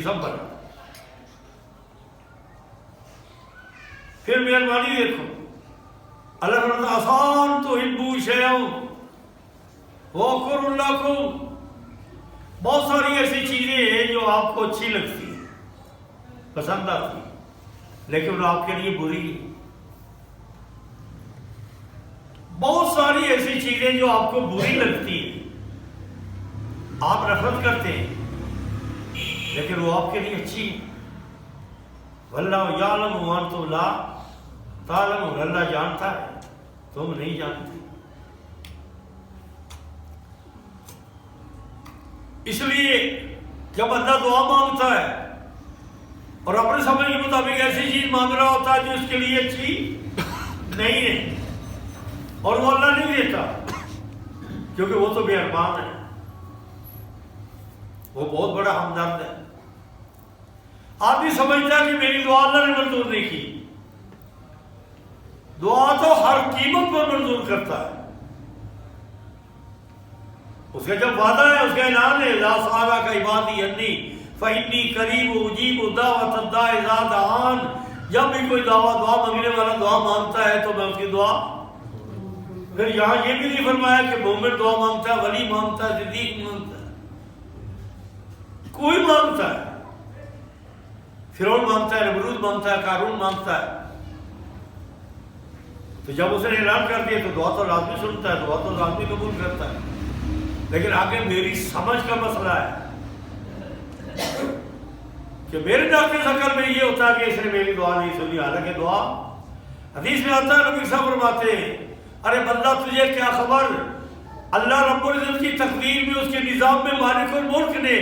سب بنا. پھر مہربانی دیکھو اللہ فرماتا آسان تو ہبو شیئوں وَأَغْفِرُ لَكُمْ. بہت ساری ایسی چیزیں ہیں جو آپ کو اچھی لگتی ہیں، پسند آتی ہیں، لیکن وہ آپ کے لیے بری ہے. بہت ساری ایسی چیزیں جو آپ کو بری لگتی ہیں، آپ نفرت کرتے ہیں، لیکن وہ آپ کے لیے اچھی ہے. وَاللَّهُ يَعْلَمُ وَأَنْتُمْ لَا تَعْلَمُونَ. اللہ جانتا ہے، تم نہیں جانتے. اس لیے جب بندہ دعا مانگتا ہے اور اپنے سمجھ کے مطابق ایسی چیز مانگ رہا ہوتا ہے جو اس کے لیے اچھی نہیں ہے، اور وہ اللہ نہیں دیتا، کیونکہ وہ تو مہربان ہے، وہ بہت بڑا ہمدرد ہے. آدمی سمجھتا ہے کہ میری دعا اللہ نے منظور نہیں کی. دعا تو ہر قیمت پر منظور کرتا ہے. اس کا جب وعدہ ہے، اس کا اعلان ہے لا سألك عبادی انی فإنی قریب اجیب دعوۃ الداع اذا دعان. جب بھی کوئی دعا مانگنے والا دعا مانگتا ہے تو میں اس کی دعا. پھر یہاں یہ بھی نہیں فرمایا کہ مومن دعا مانگتا ہے، ولی مانگتا ہے، صدیق مانگتا ہے، کوئی مانگتا ہے. فرعون مانگتا ہے، نمرود مانگتا ہے، قارون مانگتا ہے. تو جب اس نے اعلان کر دیا تو دعا تو لازمی سنتا ہے، دعا تو لازمی قبول کرتا ہے. لیکن آگے میری سمجھ کا مسئلہ ہے کہ میرے ناقص عقل میں یہ ہوتا ہے کہ اس نے میری دعا نہیں سنی. حالانکہ دعا حدیث میں آتا ہے، نبی صاحب فرماتے ہیں ارے بندہ تجھے کیا خبر، اللہ رب العزت کی تقدیر میں، اس کے نظام میں مالک الملک نے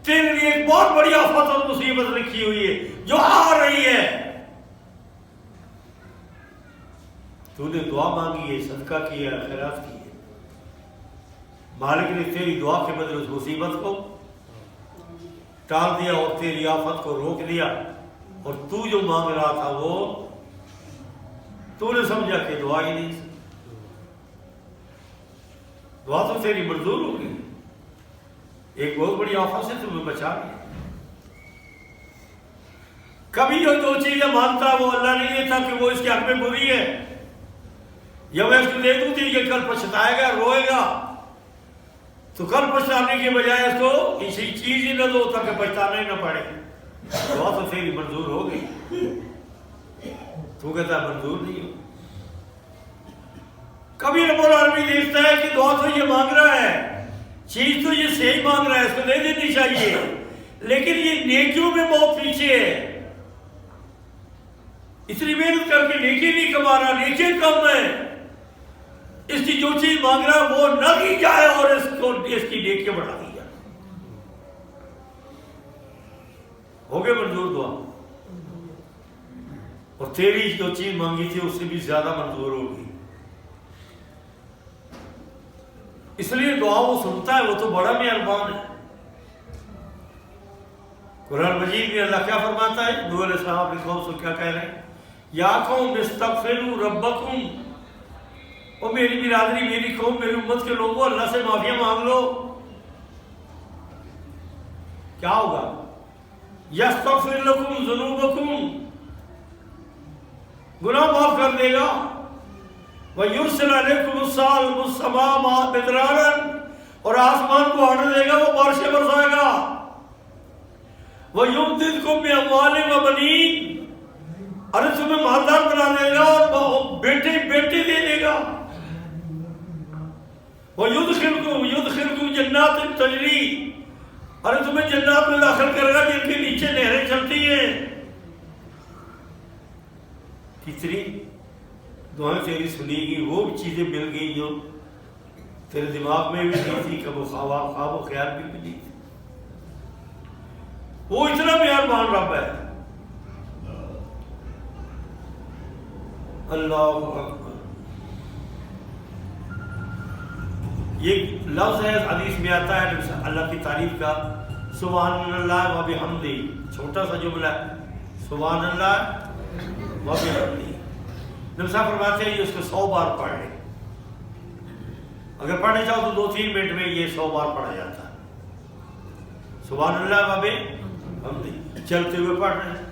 تیرے لیے ایک بہت بڑی آفت اور مصیبت لکھی ہوئی ہے جو آ رہی ہے. تو نے دعا مانگی ہے، صدقہ کیا ہے، خیرات کی ہے، مالک نے تیری دعا کے بدلے اس مصیبت کو ٹال دیا اور تیری آفت کو روک دیا، اور تو جو مانگ رہا تھا وہ تو نے سمجھا کہ دعا ہی نہیں. دعا تو تیری منظور ہو گئی، ایک بہت بڑی آفت سے تمہیں بچا لیا. کبھی جو دو چیزیں مانگتا ہے وہ اللہ نہیں دیتا کہ وہ اس کے حق میں بری ہے، یا میں اس کو دے دوں کہ کل پچھتائے گا، روئے گا، تو کل پچھتانے کے بجائے اس کو کسی چیز ہی نہ دو تاکہ پچھتانا ہی نہ پڑے. دعا تو تیری منظور ہو گئی، تو کہتا ہے منظور نہیں ہو. کبھی رب العالمین دیکھتا ہے کہ دعا تو یہ مانگ رہا ہے، چیز تو یہ صحیح مانگ رہا ہے، اس کو دے دینی چاہیے، لیکن یہ نیکیوں میں بہت پیچھے ہے. اتنی محنت کر کے نیکی نہیں کما رہا، نیکی کم ہے. اس کی جو چیز مانگ رہا ہے وہ نہ کی جائے اور اس کی نیکیاں بڑھا دی جائے. ہو گئے منظور دعا، اور تیری جو چیز مانگی تھی اس سے بھی زیادہ منظور ہوگی. اس لیے دعا وہ سنتا ہے، وہ تو بڑا مہربان ہے. قرآن مجید میں اللہ کیا فرماتا ہے؟ نوح علیہ السلام اپنی قوم سے کیا کہہ رہے ہیں؟ یا قوم استغفروا ربکم. اور میری برادری، میری قوم، میری امت کے لوگوں، اللہ سے معافی مانگ لو. کیا ہوگا؟ یستغفر لکم ذنوبکم، گناہ معاف کر دے گا. وَيُرْسِلَ عَلَيْكُمُ السَّمَاءَ مِدْرَارًا، اور آسمان کو ہٹ دے گا، وہ بارشیں برسائے گا. وَيُمْدِدْكُم بِأَمْوَالٍ وَبَنِينَ، ارے تمہیں مالدار بنا دے گا اور بیٹے بیٹے دے دے گا. وَيُدْخِلْكُم جَنَّاتٍ تَجْرِي، ارے تمہیں جنات میں داخل کرے گا جن کے نیچے نہریں چلتی ہیں. کتنی دعائیں تیری سنی گی، وہ چیزیں مل گئی جو تیرے دماغ میں بھی نہیں تھی، کب خواب و خیال بھی نہیں تھی. وہ اتنا مہربان رب ہے. اللہ اکبر. یہ لفظ ہے، حدیث میں آتا ہے اللہ کی تعریف کا، سبحان اللہ و بحمدہ. چھوٹا سا جملہ ہے، سبحان اللہ و بحمدہ. نبی صاحب فرماتے ہیں یہ اس کو 100 بار پڑھ لیں. اگر پڑھنے چاہو تو 2-3 منٹ میں یہ 100 بار پڑھا جاتا ہے. سبحان اللہ و بحمدہ. چلتے ہوئے پڑھ رہے ہیں،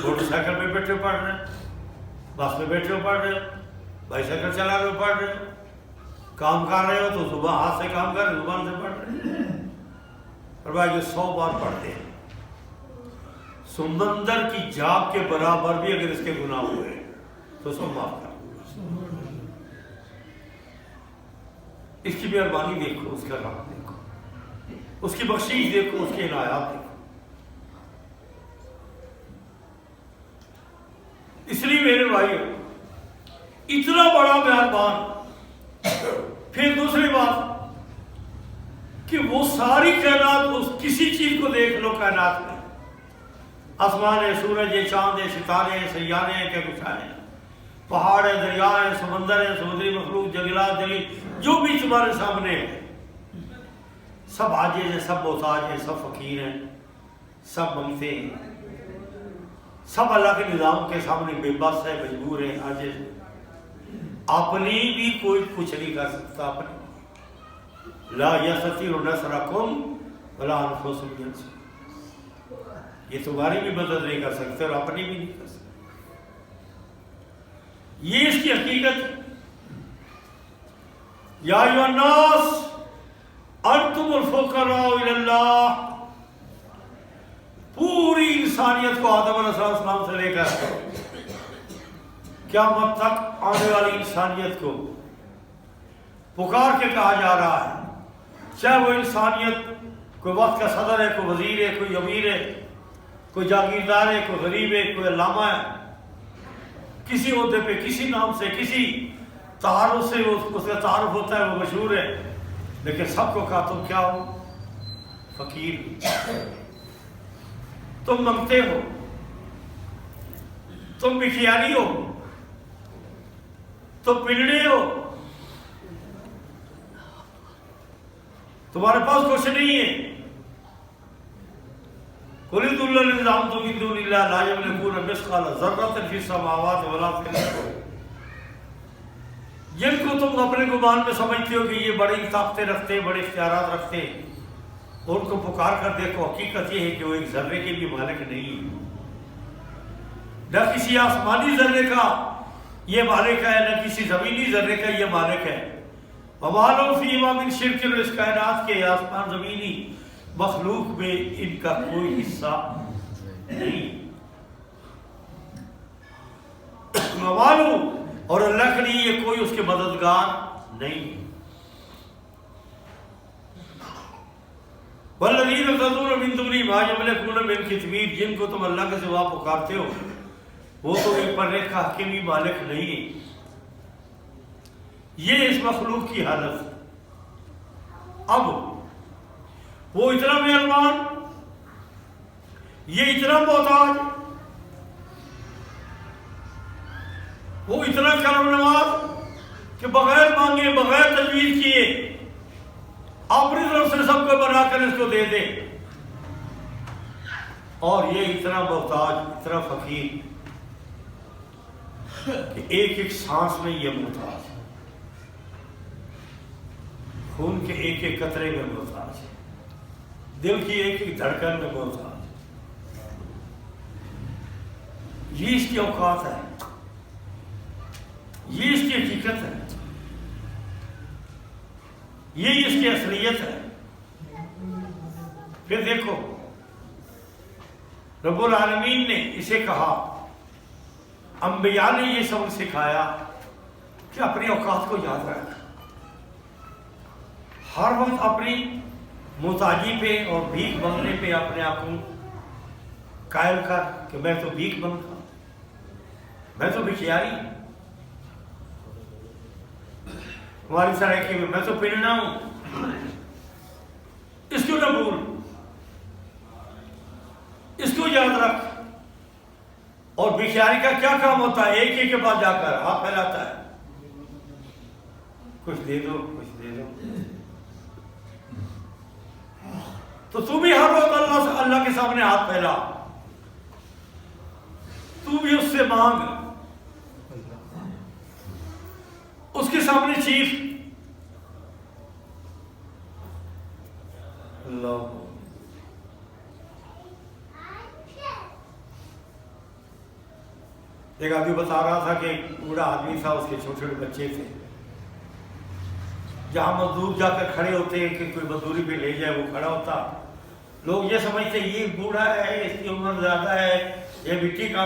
موٹر سائیکل پہ بیٹھے ہوئے پڑھ رہے ہیں، بس میں بیٹھے ہوئے پڑھ رہے ہیں، بائی سائیکل چلا رہے ہو پڑھ رہے ہیں، کام کر رہے ہو تو صبح ہاتھ سے کام کر رہے، زبان سے پڑھ رہے ہیں۔ اور بھائی جو 100 بار پڑھتے ہیں، سمندر کی جھاگ کے برابر بھی اگر اس کے گناہ ہوئے تو سب معاف کر دو۔ اس کی مہربانی دیکھو، اس کا رحم دیکھو، اس کی بخشش دیکھو، اس کے عنایات دیکھو۔ اس لیے میرے بھائیو، اتنا بڑا مہربان، پھر دوسری بات کہ وہ ساری کائنات، اس کسی چیز کو دیکھ لو کائنات میں، آسمان ہے، سورج ہے، چاند ہے، ستارے ہیں، سیارے ہیں، کیا کچھ ہیں، پہاڑ ہے، دریا ہے، سمندر ہے، سمندری مخلوق، جنگلات، دلی، جو بھی تمہارے سامنے ہے، سب عاجز ہیں، سب محتاج ہیں، سب فقیر ہیں، سب منگتے ہیں، سب اللہ کے نظام کے سامنے بے بس ہے، مجبور ہے، عاجز ہے۔ اپنی بھی کوئی کچھ نہیں کر سکتا، اپنی لا یستطیع نصرکم ولا انفسکم ینصرون، یہ تمہاری بھی مدد نہیں کر سکتے اور اپنی بھی نہیں کر سکتے۔ یہ اس کی حقیقت ہے۔ یا ایھا الناس انتم الفقراء الی اللہ، پوری انسانیت کو آدم علیہ السلام سے لے کر قیامت تک آنے والی انسانیت کو پکار کے کہا جا رہا ہے، چاہے وہ انسانیت کوئی وقت کا صدر ہے، کوئی وزیر ہے، کوئی امیر ہے، کوئی جاگیردار ہے، کوئی غریب ہے، کوئی علامہ ہے، کسی عہدے پہ، کسی نام سے، کسی تعارف سے اس کا تعارف ہوتا ہے، وہ مشہور ہے، لیکن سب کو کہا تم کیا ہو؟ فقیر، تم منگتے ہو، تم بکھیاری ہو، تم پلڑے ہو، تمہارے پاس کچھ نہیں ہے۔ قُلِ ادعُوا الَّذِينَ زَعَمْتُم مِّن دُونِ اللَّهِ لَا يَمْلِكُونَ مِثْقَالَ ذَرَّةٍ فِي السَّمَاوَاتِ وَلَا فِي الْأَرْضِ، جن کو تم اپنے گمان میں سمجھتے ہو کہ یہ بڑی طاقتیں رکھتے ہیں، بڑے اختیارات رکھتے ہیں، اور ان کو پکار کر دیکھو، حقیقت یہ ہے کہ وہ ایک ذرے کے بھی مالک نہیں ہے، نہ کسی آسمانی ذرے کا یہ مالک ہے، نہ کسی زمینی ذرے کا یہ مالک ہے۔ وَمَا لَهُ فِيهِمَا مِن شِرْكٍ، اس کائنات کے آسمان زمینی مخلوق میں ان کا کوئی حصہ نہیں۔ وَمَا لَهُ، اور اللہ کے لیے یہ کوئی اس کے مددگار نہیں۔ وَالَّذِينَ تَدْعُونَ مِن دُونِهِ مَا يَمْلِكُونَ مِن قِطْمِيرٍ، جن کو تم اللہ کے سوا پکارتے ہو وہ تو ایک پر ایک کا حقیقی مالک نہیں ہے۔ یہ اس مخلوق کی حالت ہے۔ اب وہ اتنا مہربان، یہ اتنا محتاج، وہ اتنا کرم نواز کہ بغیر مانگے، بغیر تجویز کیے اپنی طرف سے سب کو بنا کر اس کو دے دے، اور یہ اتنا محتاج، اتنا فقیر کہ ایک ایک سانس میں یہ محتاج ہے، خون کے ایک ایک قطرے میں محتاج ہے، دل کی ایک ایک دھڑکن میں محتاج ہے۔ یہ اس کی اوقات ہے، یہ اس کی حقیقت ہے، یہ اس کی اصلیت ہے۔ پھر دیکھو رب العالمین نے اسے کہا، انبیاء نے یہ سبق سکھایا کہ اپنی اوقات کو یاد رکھ، ہر وقت اپنی محتاجی پہ اور بھیک مانگنے پہ اپنے آپ کو قائل کر کہ میں تو بھیک مانگتا ہوں، میں تو بھکیاری ہوں، ہماری سرائکی میں میں تو پلنا ہوں، اس کو نہ بھول، اس کو یاد رکھ۔ اور بھکیاری کا کیا کام ہوتا ہے؟ ایک ایک کے پاس جا کر ہاتھ پھیلاتا ہے، کچھ دے دو، کچھ دے دو۔ تو تو بھی ہر وقت اللہ کے سامنے ہاتھ پھیلا، تو بھی اس سے مانگ، اس کے سامنے چیخ، اللہ ایک آدمی بتا رہا تھا کہ ایک بوڑھا آدمی تھا، اس کے چھوٹے چھوٹے بچے تھے، جہاں مزدور جا کر کھڑے ہوتے ہیں کہ کوئی مزدوری پہ لے جائے، وہ کھڑا ہوتا، لوگ یہ سمجھتے یہ بوڑھا ہے، اس کی عمر زیادہ ہے، یہ مٹی کام